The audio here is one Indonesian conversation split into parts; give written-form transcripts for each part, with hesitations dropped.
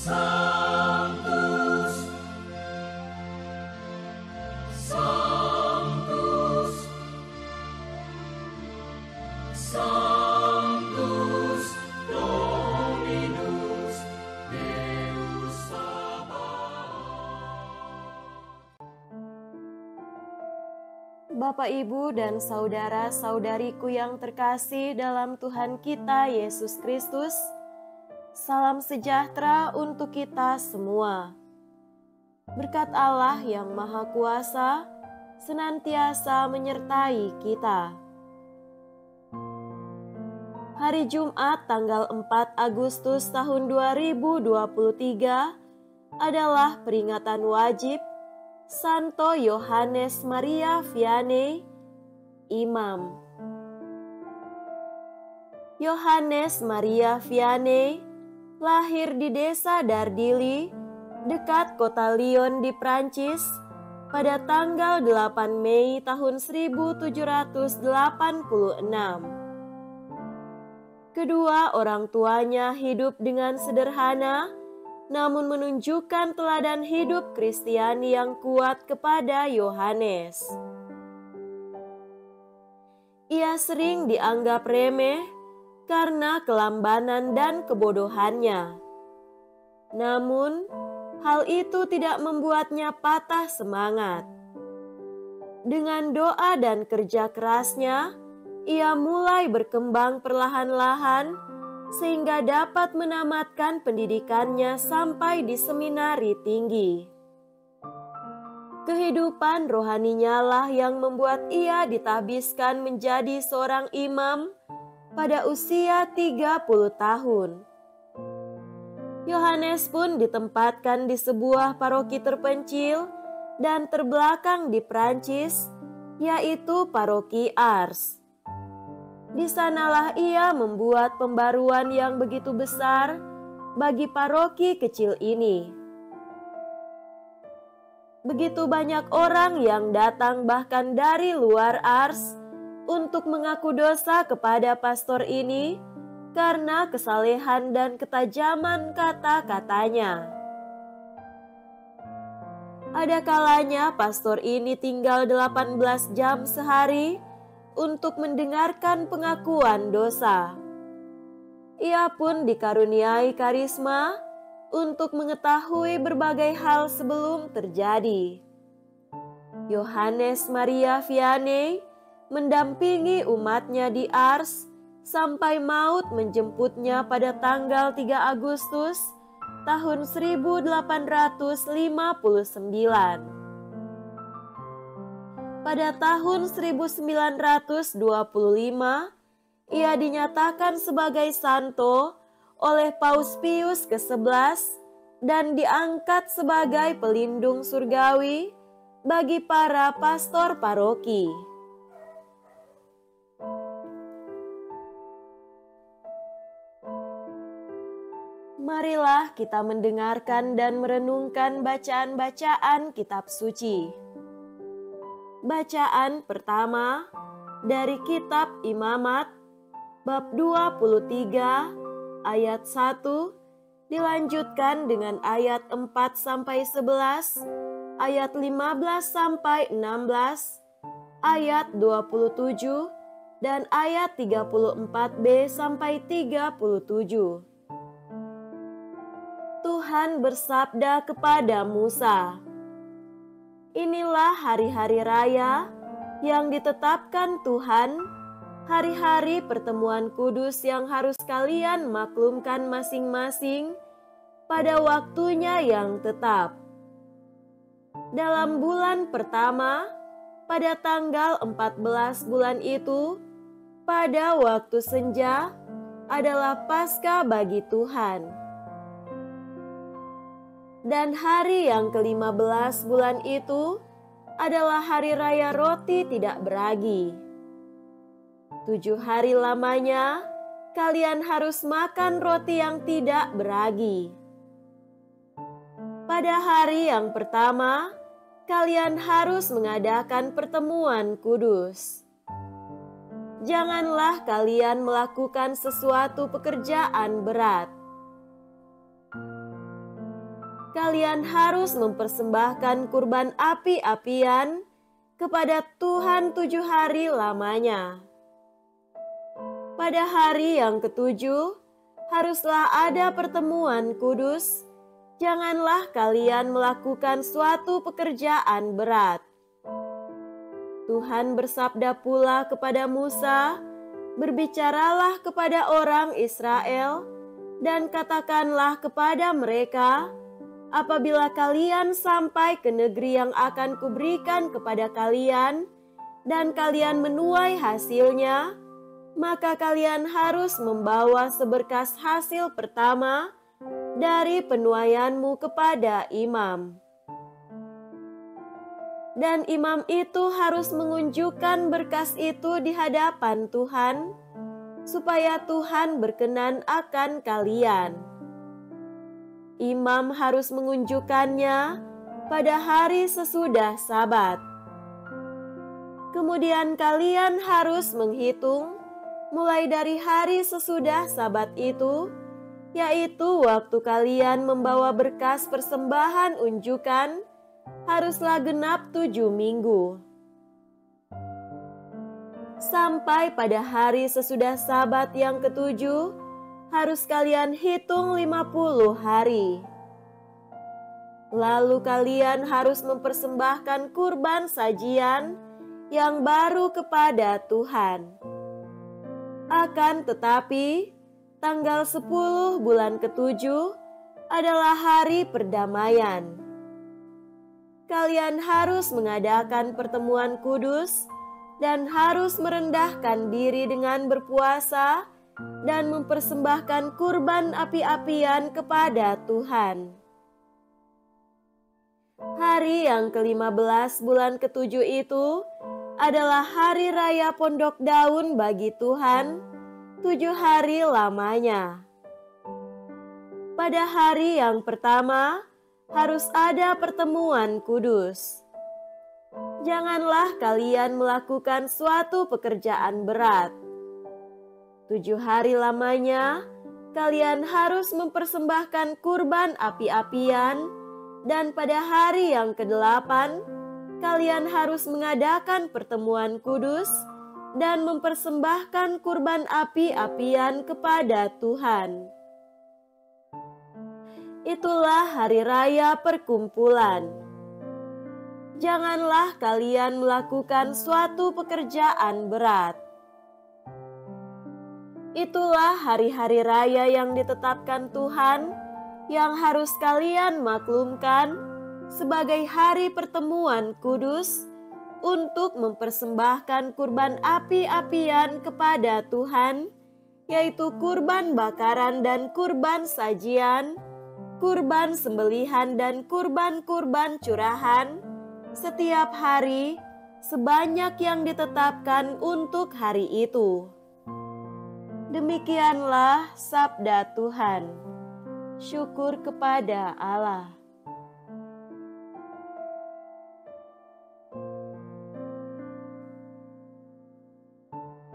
Sanctus, Sanctus, Sanctus Dominus Deus Sabaoth. Bapak, Ibu, dan saudara-saudariku yang terkasih dalam Tuhan kita Yesus Kristus, salam sejahtera untuk kita semua. Berkat Allah yang Maha Kuasa senantiasa menyertai kita. Hari Jumat tanggal 4 Agustus tahun 2023 adalah peringatan wajib Santo Yohanes Maria Vianney, Imam. Yohanes Maria Vianney lahir di desa Dardilly, dekat kota Lyon di Prancis, pada tanggal 8 Mei tahun 1786. Kedua orang tuanya hidup dengan sederhana, namun menunjukkan teladan hidup Kristiani yang kuat kepada Yohanes. Ia sering dianggap remeh karena kelambanan dan kebodohannya. Namun, hal itu tidak membuatnya patah semangat. Dengan doa dan kerja kerasnya, ia mulai berkembang perlahan-lahan sehingga dapat menamatkan pendidikannya sampai di seminari tinggi. Kehidupan rohaninya lah yang membuat ia ditahbiskan menjadi seorang imam pada usia 30 tahun. Yohanes pun ditempatkan di sebuah paroki terpencil dan terbelakang di Prancis, yaitu paroki Ars. Di sanalah ia membuat pembaruan yang begitu besar bagi paroki kecil ini. Begitu banyak orang yang datang bahkan dari luar Ars untuk mengaku dosa kepada pastor ini karena kesalehan dan ketajaman kata-katanya. Ada kalanya pastor ini tinggal 18 jam sehari untuk mendengarkan pengakuan dosa. Ia pun dikaruniai karisma untuk mengetahui berbagai hal sebelum terjadi. Yohanes Maria Vianney mendampingi umatnya di Ars sampai maut menjemputnya pada tanggal 3 Agustus tahun 1859. Pada tahun 1925, ia dinyatakan sebagai santo oleh Paus Pius ke-11 dan diangkat sebagai pelindung surgawi bagi para pastor paroki. Marilah kita mendengarkan dan merenungkan bacaan-bacaan kitab suci. Bacaan pertama dari kitab Imamat bab 23 ayat 1 dilanjutkan dengan ayat 4 sampai 11, ayat 15 sampai 16, ayat 27 dan ayat 34b sampai 37. Tuhan bersabda kepada Musa, "Inilah hari-hari raya yang ditetapkan Tuhan, hari-hari pertemuan kudus yang harus kalian maklumkan masing-masing pada waktunya yang tetap. Dalam bulan pertama, pada tanggal 14 bulan itu, pada waktu senja, adalah Paskah bagi Tuhan. Dan hari yang ke-15 bulan itu adalah hari raya roti tidak beragi. 7 hari lamanya kalian harus makan roti yang tidak beragi. Pada hari yang pertama, kalian harus mengadakan pertemuan kudus. Janganlah kalian melakukan sesuatu pekerjaan berat. kalian harus mempersembahkan kurban api-apian kepada Tuhan 7 hari lamanya. Pada hari yang ketujuh, haruslah ada pertemuan kudus. Janganlah kalian melakukan suatu pekerjaan berat. Tuhan bersabda pula kepada Musa, "Berbicaralah kepada orang Israel, dan katakanlah kepada mereka, apabila kalian sampai ke negeri yang akan kuberikan kepada kalian, dan kalian menuai hasilnya, maka kalian harus membawa seberkas hasil pertama dari penuaianmu kepada imam. Dan imam itu harus mengunjukkan berkas itu di hadapan Tuhan, supaya Tuhan berkenan akan kalian. Imam harus mengunjukkannya pada hari sesudah Sabat. Kemudian kalian harus menghitung mulai dari hari sesudah Sabat itu, yaitu waktu kalian membawa berkas persembahan unjukan, haruslah genap 7 minggu. Sampai pada hari sesudah Sabat yang ketujuh, harus kalian hitung 50 hari. Lalu kalian harus mempersembahkan kurban sajian yang baru kepada Tuhan. Akan tetapi, tanggal 10 bulan ketujuh adalah hari perdamaian. Kalian harus mengadakan pertemuan kudus dan harus merendahkan diri dengan berpuasa dan mempersembahkan kurban api-apian kepada Tuhan. Hari yang ke-15 bulan ketujuh itu adalah hari raya Pondok Daun bagi Tuhan, 7 hari lamanya. Pada hari yang pertama, harus ada pertemuan kudus. Janganlah kalian melakukan suatu pekerjaan berat. 7 hari lamanya, kalian harus mempersembahkan kurban api-apian, dan pada hari yang ke-8, kalian harus mengadakan pertemuan kudus dan mempersembahkan kurban api-apian kepada Tuhan. Itulah hari raya perkumpulan. Janganlah kalian melakukan suatu pekerjaan berat. Itulah hari-hari raya yang ditetapkan Tuhan, yang harus kalian maklumkan sebagai hari pertemuan kudus untuk mempersembahkan kurban api-apian kepada Tuhan, yaitu kurban bakaran dan kurban sajian, kurban sembelihan dan kurban-kurban curahan, setiap hari sebanyak yang ditetapkan untuk hari itu. Demikianlah sabda Tuhan. Syukur kepada Allah.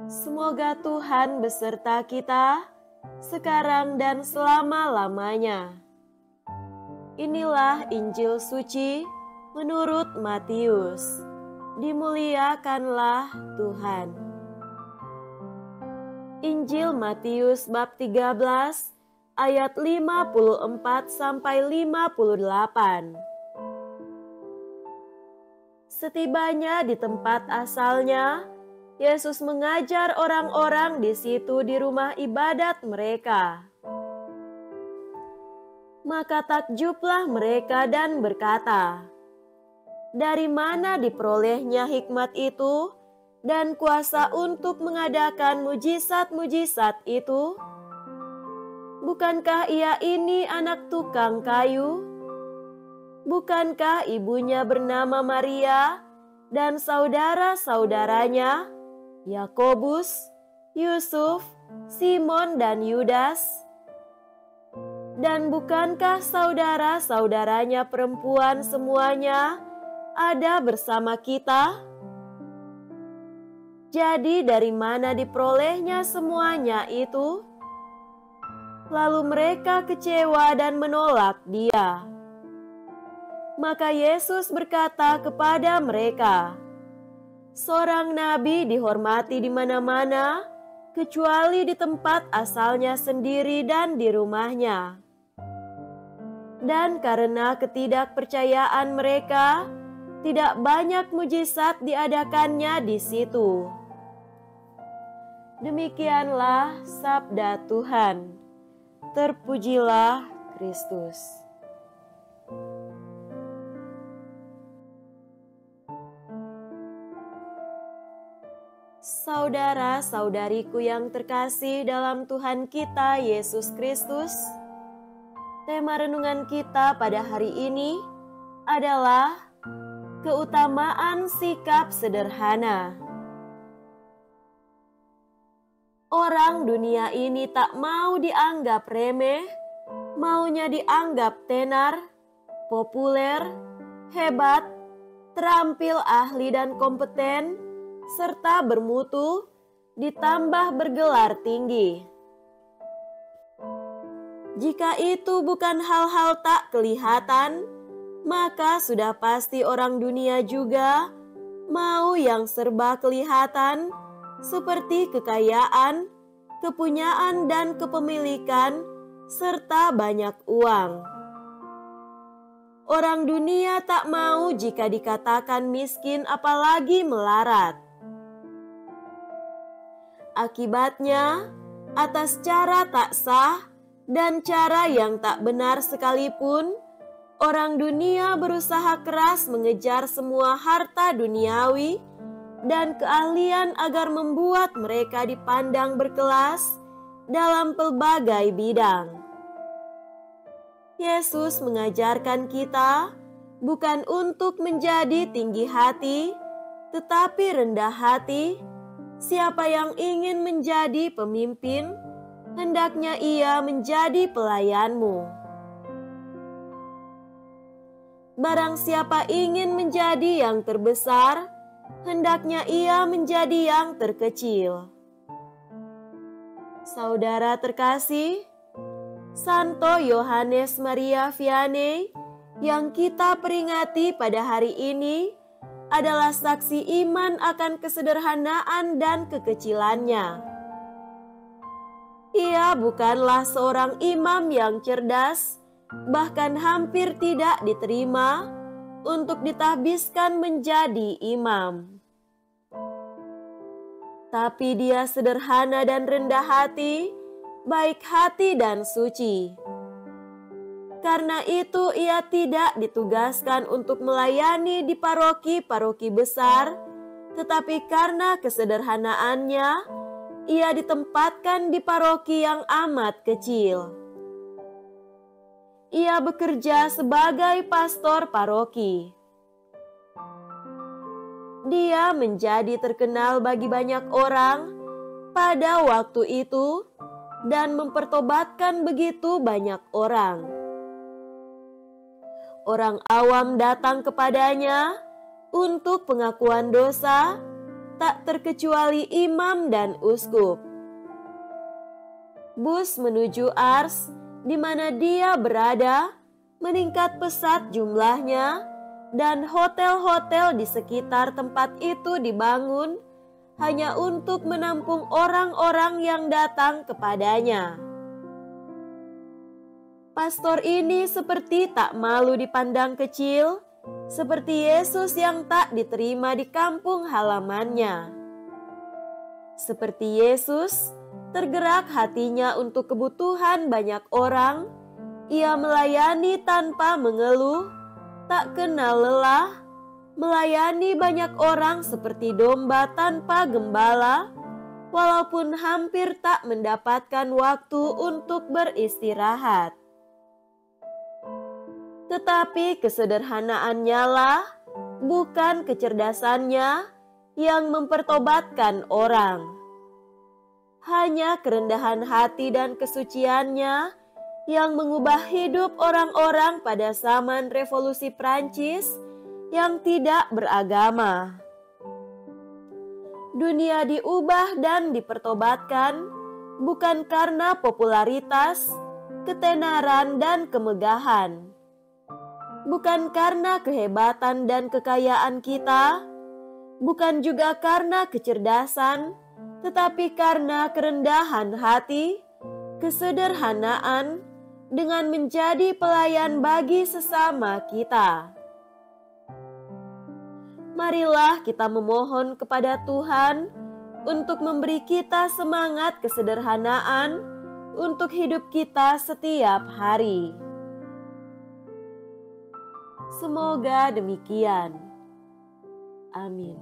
Semoga Tuhan beserta kita sekarang dan selama-lamanya. Inilah Injil suci menurut Matius. Dimuliakanlah Tuhan. Injil Matius bab 13 ayat 54 sampai 58. Setibanya di tempat asalnya, Yesus mengajar orang-orang di situ di rumah ibadat mereka. Maka takjublah mereka dan berkata, "Dari mana diperolehnya hikmat itu dan kuasa untuk mengadakan mujizat-mujizat itu? Bukankah ia ini anak tukang kayu? Bukankah ibunya bernama Maria dan saudara-saudaranya, Yakobus, Yusuf, Simon, dan Yudas? Dan bukankah saudara-saudaranya perempuan semuanya ada bersama kita? Jadi dari mana diperolehnya semuanya itu?" Lalu mereka kecewa dan menolak dia. Maka Yesus berkata kepada mereka, "Seorang nabi dihormati di mana-mana, kecuali di tempat asalnya sendiri dan di rumahnya." Dan karena ketidakpercayaan mereka, tidak banyak mujizat diadakannya di situ. Demikianlah sabda Tuhan. Terpujilah Kristus. Saudara-saudariku yang terkasih dalam Tuhan kita Yesus Kristus, tema renungan kita pada hari ini adalah keutamaan sikap sederhana. Orang dunia ini tak mau dianggap remeh, maunya dianggap tenar, populer, hebat, terampil, ahli dan kompeten, serta bermutu, ditambah bergelar tinggi. Jika itu bukan hal-hal tak kelihatan, maka sudah pasti orang dunia juga mau yang serba kelihatan, seperti kekayaan, kepunyaan dan kepemilikan, serta banyak uang. Orang dunia tak mau jika dikatakan miskin, apalagi melarat. Akibatnya, atas cara tak sah dan cara yang tak benar sekalipun, orang dunia berusaha keras mengejar semua harta duniawi dan keahlian agar membuat mereka dipandang berkelas dalam pelbagai bidang. Yesus mengajarkan kita bukan untuk menjadi tinggi hati, tetapi rendah hati. Siapa yang ingin menjadi pemimpin, hendaknya ia menjadi pelayanmu. Barang siapa ingin menjadi yang terbesar, hendaknya ia menjadi yang terkecil. Saudara terkasih, Santo Yohanes Maria Vianney yang kita peringati pada hari ini adalah saksi iman akan kesederhanaan dan kekecilannya. Ia bukanlah seorang imam yang cerdas, bahkan hampir tidak diterima untuk ditahbiskan menjadi imam. Tapi dia sederhana dan rendah hati, baik hati dan suci. Karena itu ia tidak ditugaskan untuk melayani di paroki-paroki besar, tetapi karena kesederhanaannya, ia ditempatkan di paroki yang amat kecil. Ia bekerja sebagai pastor paroki. Dia menjadi terkenal bagi banyak orang pada waktu itu dan mempertobatkan begitu banyak orang. Orang awam datang kepadanya untuk pengakuan dosa, tak terkecuali imam dan uskup. Bus menuju Ars, di mana dia berada, meningkat pesat jumlahnya, dan hotel-hotel di sekitar tempat itu dibangun hanya untuk menampung orang-orang yang datang kepadanya. Pastor ini seperti tak malu dipandang kecil, seperti Yesus yang tak diterima di kampung halamannya. Seperti Yesus, tergerak hatinya untuk kebutuhan banyak orang, ia melayani tanpa mengeluh, tak kenal lelah, melayani banyak orang seperti domba tanpa gembala, walaupun hampir tak mendapatkan waktu untuk beristirahat. Tetapi kesederhanaannya lah, bukan kecerdasannya, yang mempertobatkan orang. Hanya kerendahan hati dan kesuciannya yang mengubah hidup orang-orang pada zaman revolusi Prancis yang tidak beragama. Dunia diubah dan dipertobatkan bukan karena popularitas, ketenaran, dan kemegahan. bukan karena kehebatan dan kekayaan kita, bukan juga karena kecerdasan, tetapi karena kerendahan hati, kesederhanaan, dengan menjadi pelayan bagi sesama kita. Marilah kita memohon kepada Tuhan untuk memberi kita semangat kesederhanaan untuk hidup kita setiap hari. Semoga demikian. Amin.